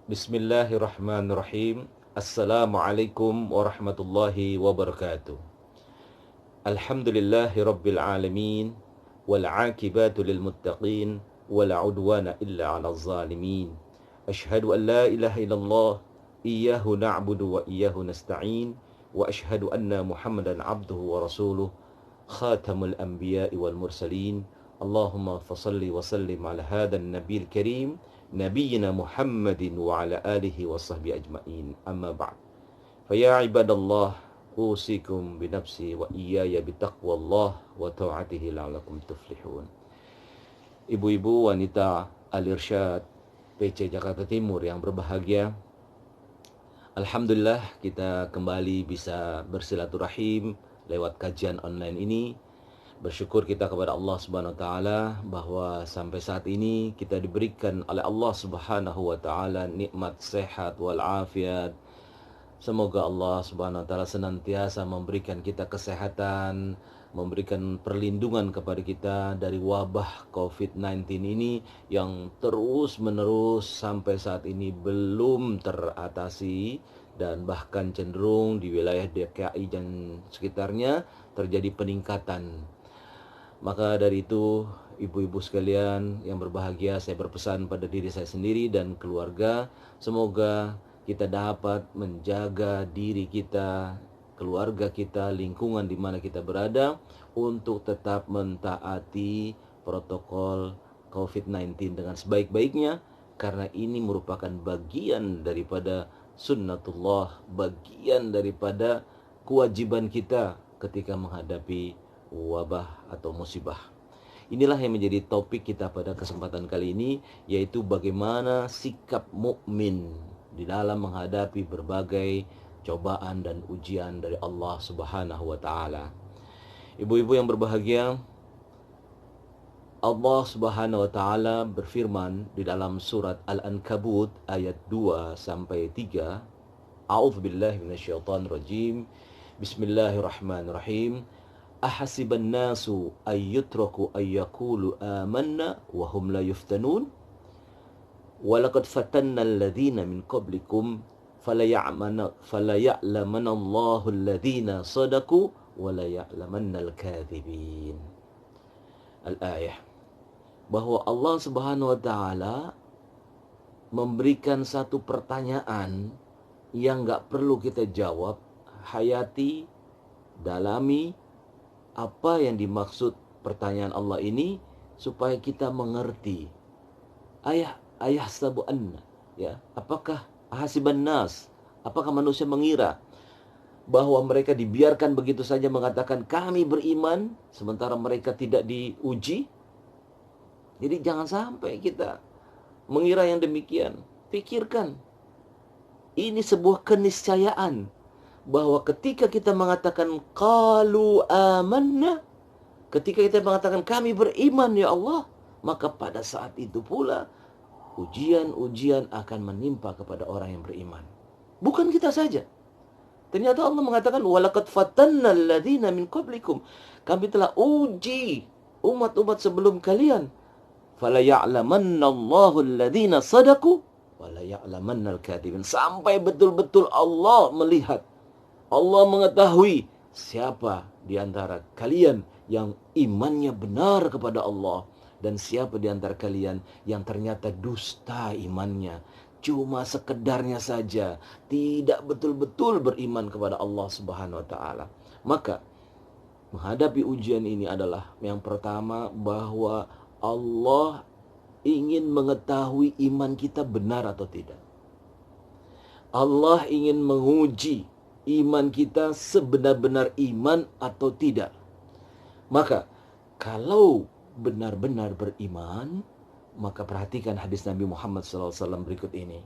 Bismillahirrahmanirrahim. Assalamualaikum warahmatullahi wabarakatuh. Alhamdulillahi rabbil alamin. Wal aqibatu lil muttaqin. Wala udwana illa 'alal zalimin. Ashhadu an la ilaha illallah. Iyyahu na'budu wa iyyahu nasta'in. Wa ashhadu anna Muhammadan 'abduhu wa rasuluh. Khatamul anbiya'i wal mursalin. Allahumma fasalli wa sallim ala hadan nabiyil karim. Nabiyyina Muhammadin wa ala alihi wa sahbihi ajma'in. Amma ba'd. Faya ibadallah, usikum binafsi wa iyaya bitaqwallah wa ta'atihi la'alakum tuflihun. Ibu-ibu wanita Al-Irsyad PC Jakarta Timur yang berbahagia, alhamdulillah kita kembali bisa bersilaturahim lewat kajian online ini. Bersyukur kita kepada Allah Subhanahu wa taala bahwa sampai saat ini kita diberikan oleh Allah Subhanahu wa taala nikmat sehat wal afiat. Semoga Allah Subhanahu wa taala senantiasa memberikan kita kesehatan, memberikan perlindungan kepada kita dari wabah COVID-19 ini yang terus-menerus sampai saat ini belum teratasi dan bahkan cenderung di wilayah DKI dan sekitarnya terjadi peningkatan. Maka dari itu, ibu-ibu sekalian yang berbahagia, saya berpesan pada diri saya sendiri dan keluarga, semoga kita dapat menjaga diri kita, keluarga kita, lingkungan di mana kita berada untuk tetap mentaati protokol COVID-19 dengan sebaik-baiknya, karena ini merupakan bagian daripada sunnatullah, bagian daripada kewajiban kita ketika menghadapi wabah atau musibah. Inilah yang menjadi topik kita pada kesempatan kali ini, yaitu bagaimana sikap mukmin di dalam menghadapi berbagai cobaan dan ujian dari Allah Subhanahu wa taala. Ibu-ibu yang berbahagia, Allah Subhanahu wa taala berfirman di dalam surat Al-Ankabut ayat 2 sampai 3. A'udzubillahi minasyaitonir rajim. Bismillahirrahmanirrahim. Ahasiban nasu ayyutraku ayyakulu amanna wa hum la yuftanun walaqad fatanna alladhina min qablikum falaya'lamanna Allahu alladhina sadaku wa la ya'lamanna al-kadhibin. Al-ayah, bahwa Allah Subhanahu wa taala memberikan satu pertanyaan yang enggak perlu kita jawab, hayati, dalami apa yang dimaksud pertanyaan Allah ini supaya kita mengerti. Ayah sabu anna, ya, apakah hasiban nas, apakah manusia mengira bahwa mereka dibiarkan begitu saja mengatakan kami beriman sementara mereka tidak diuji? Jadi jangan sampai kita mengira yang demikian. Pikirkan, ini sebuah keniscayaan bahwa ketika kita mengatakan qalu amanna, ketika kita mengatakan kami beriman ya Allah, maka pada saat itu pula ujian-ujian akan menimpa kepada orang yang beriman. Bukan kita saja. Ternyata Allah mengatakan walaqad fatanna alladzina min qablikum, kami telah uji umat-umat sebelum kalian. Fala ya'lamanna Allahu alladzina sadaku wa la ya'lamanna al-kadhibin. Sampai betul-betul Allah melihat, Allah mengetahui siapa di antara kalian yang imannya benar kepada Allah dan siapa di antara kalian yang ternyata dusta imannya, cuma sekedarnya saja, tidak betul-betul beriman kepada Allah Subhanahu wa taala. Maka menghadapi ujian ini adalah yang pertama, bahwa Allah ingin mengetahui iman kita benar atau tidak. Allah ingin menguji iman kita sebenar-benar iman atau tidak. Maka kalau benar-benar beriman, maka perhatikan hadis Nabi Muhammad SAW berikut ini.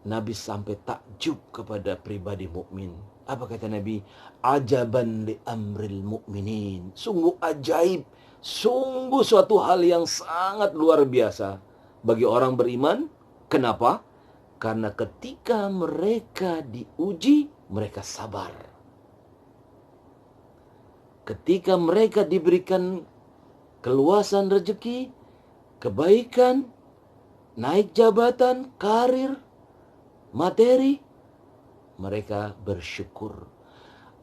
Nabi sampai takjub kepada pribadi mukmin. Apa kata Nabi? Ajaban li amril mu'minin. Sungguh ajaib, sungguh suatu hal yang sangat luar biasa bagi orang beriman Kenapa? Karena ketika mereka diuji, mereka sabar. Ketika mereka diberikan keluasan rezeki, kebaikan, naik jabatan, karir, materi, mereka bersyukur.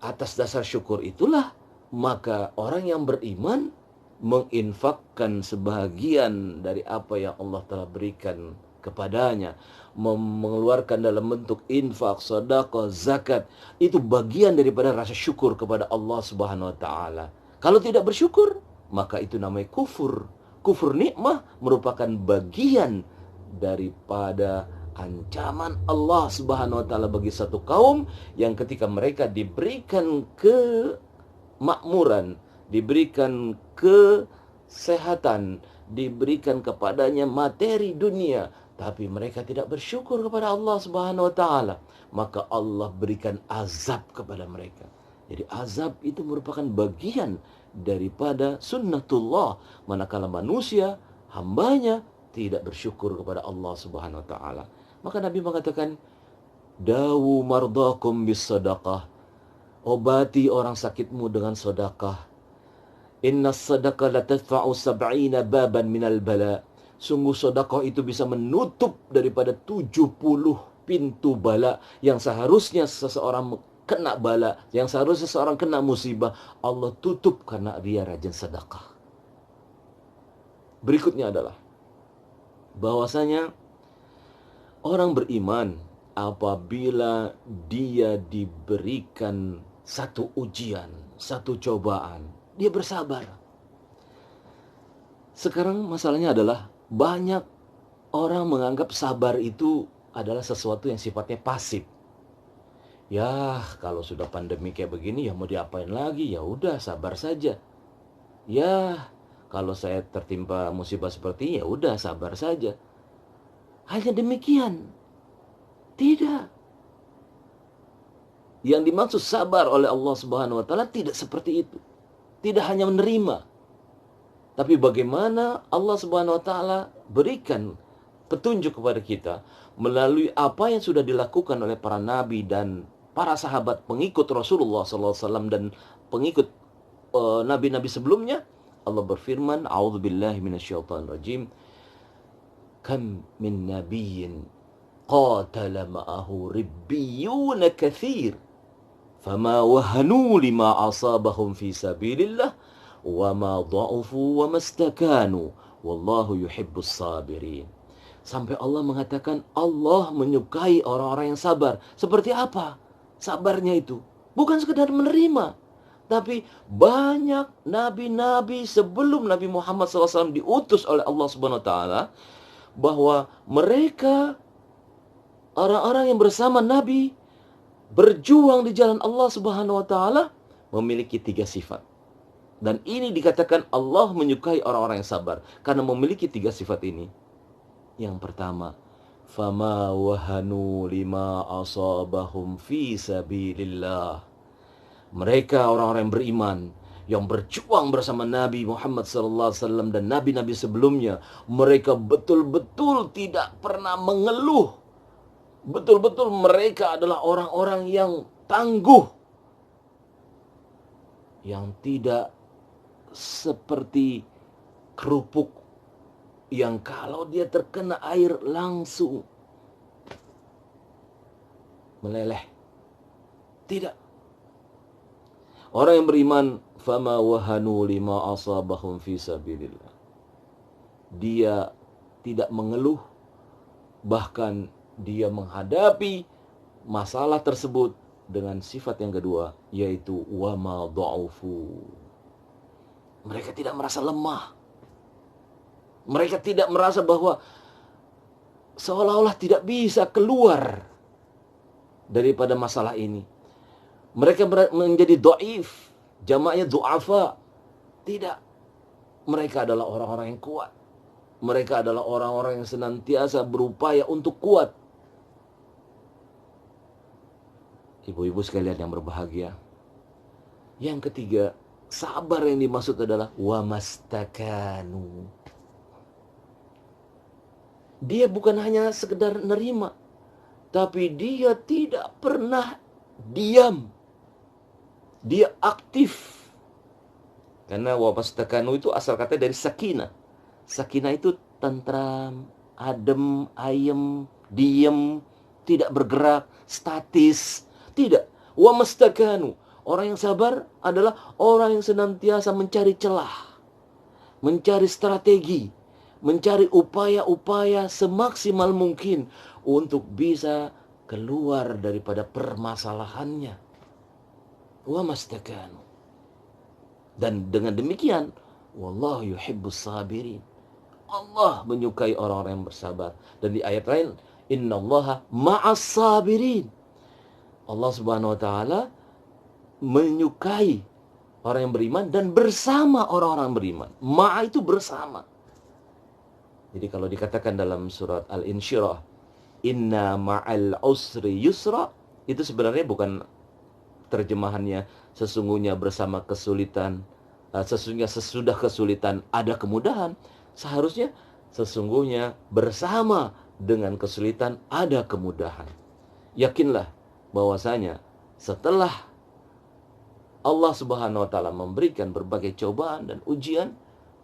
Atas dasar syukur itulah, maka orang yang beriman menginfakkan sebahagian dari apa yang Allah telah berikan kepadanya, mengeluarkan dalam bentuk infak, sedekah, zakat. Itu bagian daripada rasa syukur kepada Allah Subhanahu wa taala. Kalau tidak bersyukur, maka itu namanya kufur. Kufur nikmah merupakan bagian daripada ancaman Allah Subhanahu wa taala bagi satu kaum yang ketika mereka diberikan kemakmuran, diberikan kesehatan, diberikan kepadanya materi dunia, tapi mereka tidak bersyukur kepada Allah Subhanahu wa taala, maka Allah berikan azab kepada mereka. Jadi azab itu merupakan bagian daripada sunnatullah, manakala manusia, hambanya, tidak bersyukur kepada Allah Subhanahu wa taala. Maka Nabi mengatakan, dawu mardakum bis sadaqah. Obati orang sakitmu dengan sedekah. Inna sadaqah la tadfa'u sab'ina baban minal bala. Sungguh sedekah itu bisa menutup daripada 70 pintu bala yang seharusnya seseorang kena bala, yang seharusnya seseorang kena musibah, Allah tutup karena dia rajin sedekah. Berikutnya adalah bahwasanya orang beriman apabila dia diberikan satu ujian, satu cobaan, dia bersabar. Sekarang masalahnya adalah banyak orang menganggap sabar itu adalah sesuatu yang sifatnya pasif. Ya, kalau sudah pandemi kayak begini, ya mau diapain lagi? Ya udah, sabar saja. Ya, kalau saya tertimpa musibah seperti ini, ya udah, sabar saja. Hanya demikian. Tidak. Yang dimaksud sabar oleh Allah Subhanahu wa taala tidak seperti itu. Tidak hanya menerima, tapi bagaimana Allah Subhanahu wa taala berikan petunjuk kepada kita melalui apa yang sudah dilakukan oleh para nabi dan para sahabat pengikut Rasulullah SAW dan pengikut nabi-nabi sebelumnya. Allah berfirman, a'udzubillahi minasyaitonirrajim, kam min nabiyyin qatala ma'ahu ribbiyun katsir fama wahanu lima asabahum fi sabilillah wa ma dha'ufu wa mastakanu wallahu yuhibbus sabirin. Sampai Allah mengatakan Allah menyukai orang-orang yang sabar. Seperti apa sabarnya itu? Bukan sekedar menerima, tapi banyak nabi-nabi sebelum Nabi Muhammad SAW diutus oleh Allah Subhanahu wa taala, bahwa mereka orang-orang yang bersama Nabi berjuang di jalan Allah Subhanahu wa taala memiliki 3 sifat. Dan ini dikatakan Allah menyukai orang-orang yang sabar karena memiliki 3 sifat ini. Yang pertama, fama wahanu lima asabahum fi sabilillah. Mereka orang-orang yang beriman yang berjuang bersama Nabi Muhammad SAW dan nabi-nabi sebelumnya, mereka betul-betul tidak pernah mengeluh. Betul-betul mereka adalah orang-orang yang tangguh, yang tidak seperti kerupuk yang kalau dia terkena air langsung meleleh. Tidak. Orang yang beriman, fama wahanu lima asabahum fi sabilillah. Dia tidak mengeluh, bahkan dia menghadapi masalah tersebut dengan sifat yang kedua, yaitu wama dha'ufu. Mereka tidak merasa lemah. Mereka tidak merasa bahwa seolah-olah tidak bisa keluar daripada masalah ini. Mereka menjadi dhaif, jamaknya du'afa. Tidak. Mereka adalah orang-orang yang kuat. Mereka adalah orang-orang yang senantiasa berupaya untuk kuat. Ibu-ibu sekalian yang berbahagia. Yang ketiga, sabar yang dimaksud adalah wamastakanu. Dia bukan hanya sekedar nerima, tapi dia tidak pernah diam. Dia aktif. Karena wamastakanu itu asal kata dari sakinah. Sakinah itu tentram, adem, ayem, diem, tidak bergerak, statis. Tidak. Wamastakanu. Orang yang sabar adalah orang yang senantiasa mencari celah, mencari strategi, mencari upaya-upaya semaksimal mungkin untuk bisa keluar daripada permasalahannya. Wamastakanu. Dan dengan demikian, wallahu yuhibbus sabirin. Allah menyukai orang-orang yang bersabar. Dan di ayat lain, innallaha ma'as sabirin. Allah Subhanahu wa taala menyukai orang yang beriman dan bersama orang-orang beriman. Ma'a itu bersama. Jadi kalau dikatakan dalam surat Al-Insyirah, inna ma'al usri yusra, itu sebenarnya bukan terjemahannya sesungguhnya bersama kesulitan, sesungguhnya sesudah kesulitan ada kemudahan. Seharusnya sesungguhnya bersama dengan kesulitan ada kemudahan. Yakinlah bahwasanya setelah Allah Subhanahu wa taala memberikan berbagai cobaan dan ujian,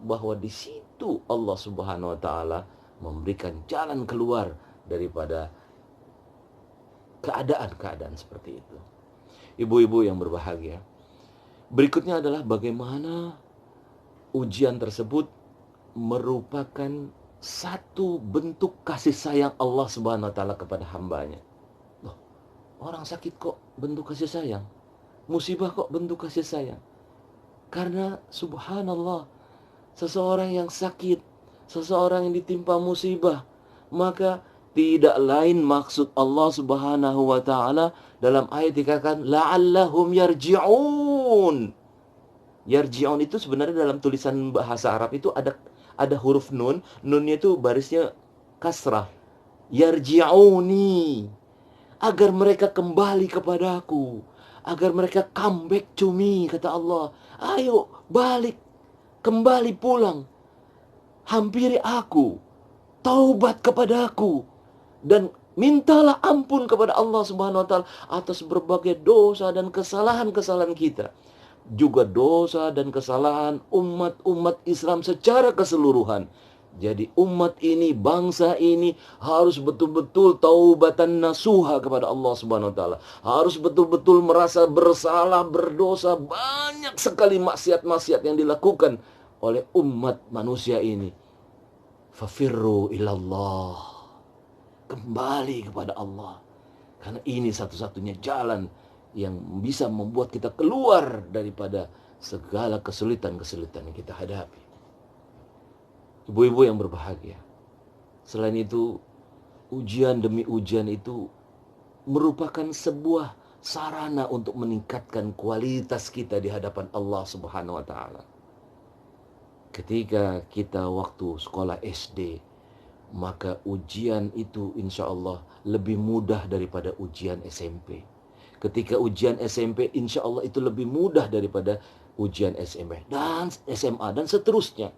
bahwa di situ Allah Subhanahu wa taala memberikan jalan keluar daripada keadaan-keadaan seperti itu. Ibu-ibu yang berbahagia, berikutnya adalah bagaimana ujian tersebut merupakan satu bentuk kasih sayang Allah Subhanahu wa taala kepada hambanya. Loh, orang sakit kok bentuk kasih sayang? Musibah kok bentuk kasih sayang? Karena subhanallah, seseorang yang sakit, seseorang yang ditimpa musibah, maka tidak lain maksud Allah Subhanahu wa taala dalam ayat dikatakan la'allahum yarji'un. Yarji'un itu sebenarnya dalam tulisan bahasa Arab itu ada huruf nun, nunnya itu barisnya kasrah. Yarji'uni, agar mereka kembali kepadaku, agar mereka come back to me, kata Allah. Ayo balik, kembali pulang, hampiri aku, taubat kepadaku, dan mintalah ampun kepada Allah Subhanahu wa taala atas berbagai dosa dan kesalahan-kesalahan kita. Juga dosa dan kesalahan umat-umat Islam secara keseluruhan. Jadi umat ini, bangsa ini harus betul-betul taubatan nasuha kepada Allah Subhanahu wa taala. Harus betul-betul merasa bersalah, berdosa, banyak sekali maksiat-maksiat yang dilakukan oleh umat manusia ini. Fafirru ilallah. Kembali kepada Allah. Karena ini satu-satunya jalan yang bisa membuat kita keluar daripada segala kesulitan-kesulitan yang kita hadapi. Ibu-ibu yang berbahagia, selain itu, ujian demi ujian itu merupakan sebuah sarana untuk meningkatkan kualitas kita di hadapan Allah Subhanahu wa taala. Ketika kita waktu sekolah SD, maka ujian itu insya Allah lebih mudah daripada ujian SMP. Ketika ujian SMP, insya Allah itu lebih mudah daripada ujian SMP dan SMA dan seterusnya.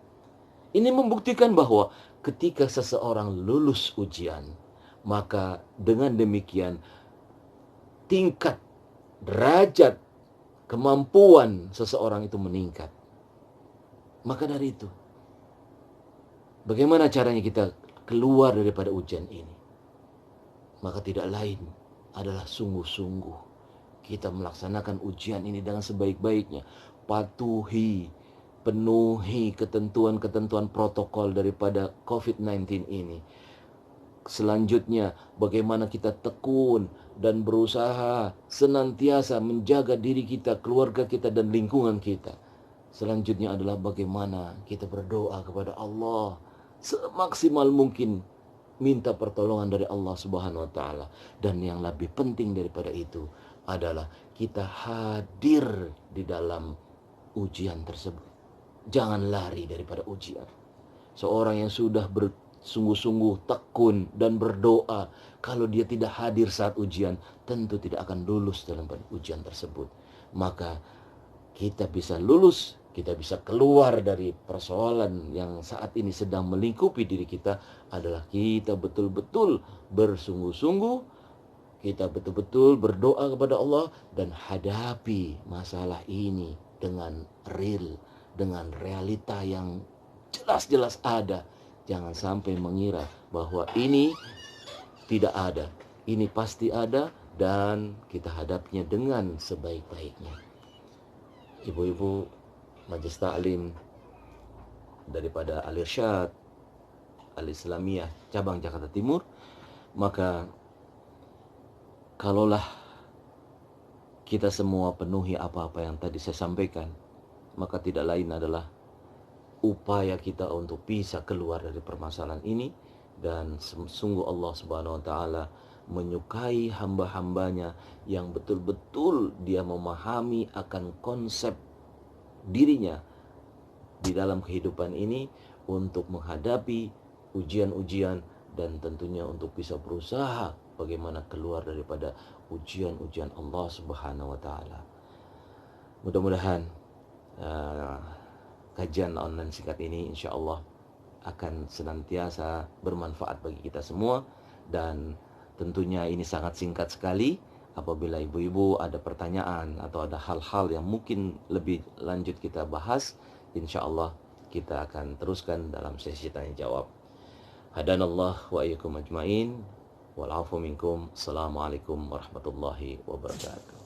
Ini membuktikan bahwa ketika seseorang lulus ujian, maka dengan demikian tingkat, derajat, kemampuan seseorang itu meningkat. Maka dari itu, bagaimana caranya kita keluar daripada ujian ini? Maka tidak lain adalah sungguh-sungguh kita melaksanakan ujian ini dengan sebaik-baiknya. Patuhi, penuhi ketentuan-ketentuan protokol daripada COVID-19 ini. Selanjutnya, bagaimana kita tekun dan berusaha senantiasa menjaga diri kita, keluarga kita, dan lingkungan kita. Selanjutnya adalah bagaimana kita berdoa kepada Allah semaksimal mungkin, minta pertolongan dari Allah Subhanahu wa taala. Dan yang lebih penting daripada itu adalah kita hadir di dalam ujian tersebut. Jangan lari daripada ujian. Seorang yang sudah bersungguh-sungguh tekun dan berdoa, kalau dia tidak hadir saat ujian, tentu tidak akan lulus dalam ujian tersebut. Maka kita bisa lulus kita bisa keluar dari persoalan yang saat ini sedang melingkupi diri kita adalah kita betul-betul bersungguh-sungguh, kita betul-betul berdoa kepada Allah dan hadapi masalah ini dengan real, dengan realita yang jelas-jelas ada. Jangan sampai mengira bahwa ini tidak ada. Ini pasti ada dan kita hadapinya dengan sebaik-baiknya. Ibu-ibu Majelis Ta'lim daripada Al-Irsyad Al-Islamiyah cabang Jakarta Timur, maka kalaulah kita semua penuhi apa-apa yang tadi saya sampaikan, maka tidak lain adalah upaya kita untuk bisa keluar dari permasalahan ini. Dan sungguh Allah Subhanahu wa taala menyukai hamba-hambanya yang betul-betul dia memahami akan konsep dirinya di dalam kehidupan ini untuk menghadapi ujian-ujian dan tentunya untuk bisa berusaha bagaimana keluar daripada ujian-ujian Allah Subhanahu wa taala. Mudah-mudahan kajian online singkat ini insya Allah akan senantiasa bermanfaat bagi kita semua, dan tentunya ini sangat singkat sekali. Apabila ibu-ibu ada pertanyaan atau ada hal-hal yang mungkin lebih lanjut kita bahas, insya Allah kita akan teruskan dalam sesi tanya jawab. Hadanallah wa iyyakum ajmain. Wal afu minkum. Assalamualaikum warahmatullahi wabarakatuh.